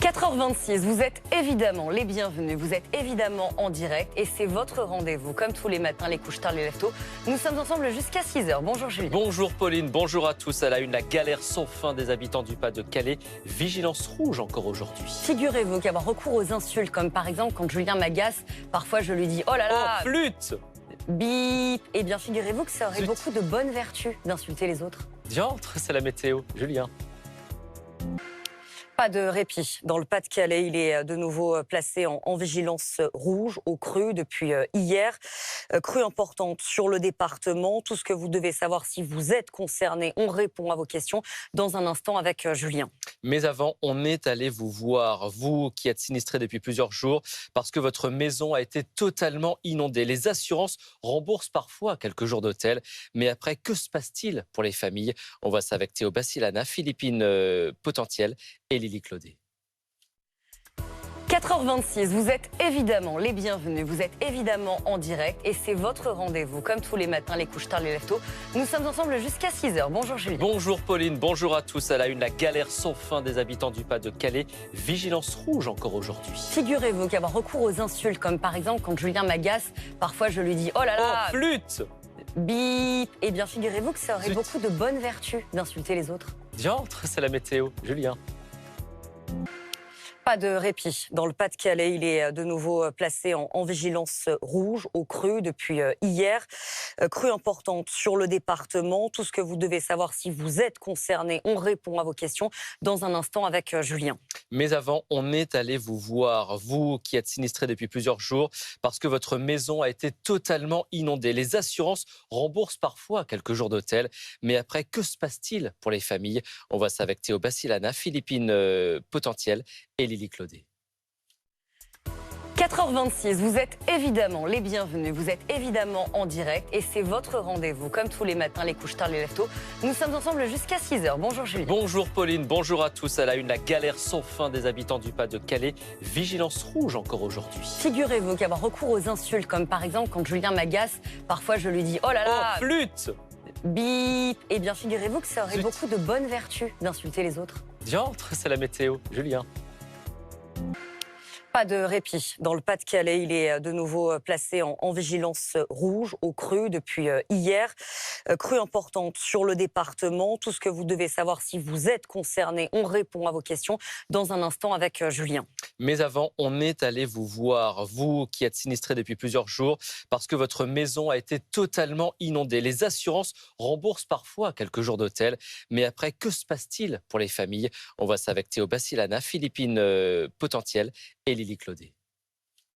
4h26, vous êtes évidemment les bienvenus, vous êtes évidemment en direct et c'est votre rendez-vous. Comme tous les matins, les couches tard, les lève tôt. Nous sommes ensemble jusqu'à 6h. Bonjour Julie. Bonjour Pauline, bonjour à tous. À la une, la galère sans fin des habitants du Pas-de-Calais. Vigilance rouge encore aujourd'hui. Figurez-vous qu'avoir recours aux insultes, comme par exemple quand Julien m'agace, parfois je lui dis « Oh là là !» Oh, flûte! Bip. Eh bien, figurez-vous que ça aurait Flûte. beaucoup de bonnes vertus d'insulter les autres. Diantre, c'est la météo. Julien. Pas de répit. Dans le Pas-de-Calais, il est de nouveau placé en vigilance rouge au cru depuis hier. Crue importante sur le département. Tout ce que vous devez savoir si vous êtes concerné, on répond à vos questions dans un instant avec Julien. Mais avant, on est allé vous voir, vous qui êtes sinistré depuis plusieurs jours, parce que votre maison a été totalement inondée. Les assurances remboursent parfois quelques jours d'hôtel. Mais après, que se passe-t-il pour les familles? On voit ça avec Théo Bassilana, Philippine Potentielle et Lily Claudet. 4h26, vous êtes évidemment les bienvenus, vous êtes évidemment en direct et c'est votre rendez-vous. Comme tous les matins, les couches tard, les lève tôt. Nous sommes ensemble jusqu'à 6h. Bonjour Julie. Bonjour Pauline, bonjour à tous. À la une, la galère sans fin des habitants du Pas-de-Calais. Vigilance rouge encore aujourd'hui. Figurez-vous qu'avoir recours aux insultes, comme par exemple quand Julien m'agace, parfois je lui dis « Oh là là !» Oh, flûte! Bip. Eh bien, figurez-vous que ça aurait Zut. beaucoup de bonnes vertus d'insulter les autres. Diantre, c'est la météo. Julien. Pas de répit. Dans le Pas-de-Calais, il est de nouveau placé en vigilance rouge au cru depuis hier. Crue importante sur le département. Tout ce que vous devez savoir si vous êtes concerné, on répond à vos questions dans un instant avec Julien. Mais avant, on est allé vous voir, vous qui êtes sinistré depuis plusieurs jours, parce que votre maison a été totalement inondée. Les assurances remboursent parfois quelques jours d'hôtel. Mais après, que se passe-t-il pour les familles? On voit ça avec Théo Bassilana, Philippine Potentielle et Lily Claudet. 4h26, vous êtes évidemment les bienvenus, vous êtes évidemment en direct et c'est votre rendez-vous. Comme tous les matins, les couches tard, les lève tôt. Nous sommes ensemble jusqu'à 6h. Bonjour Julie. Bonjour Pauline, bonjour à tous. À la une, la galère sans fin des habitants du Pas-de-Calais. Vigilance rouge encore aujourd'hui. Figurez-vous qu'avoir recours aux insultes, comme par exemple quand Julien m'agace, parfois je lui dis « Oh là là !» Oh, flûte! Bip. Eh bien, figurez-vous que ça aurait Zut. beaucoup de bonnes vertus d'insulter les autres. Diantre, c'est la météo. Julien. Pas de répit. Dans le Pas-de-Calais, il est de nouveau placé en vigilance rouge au cru depuis hier. Crue importante sur le département. Tout ce que vous devez savoir si vous êtes concerné, on répond à vos questions dans un instant avec Julien. Mais avant, on est allé vous voir, vous qui êtes sinistré depuis plusieurs jours, parce que votre maison a été totalement inondée. Les assurances remboursent parfois quelques jours d'hôtel. Mais après, que se passe-t-il pour les familles? On voit ça avec Théo Bassilana, Philippine Potentielle et Lily Claudet.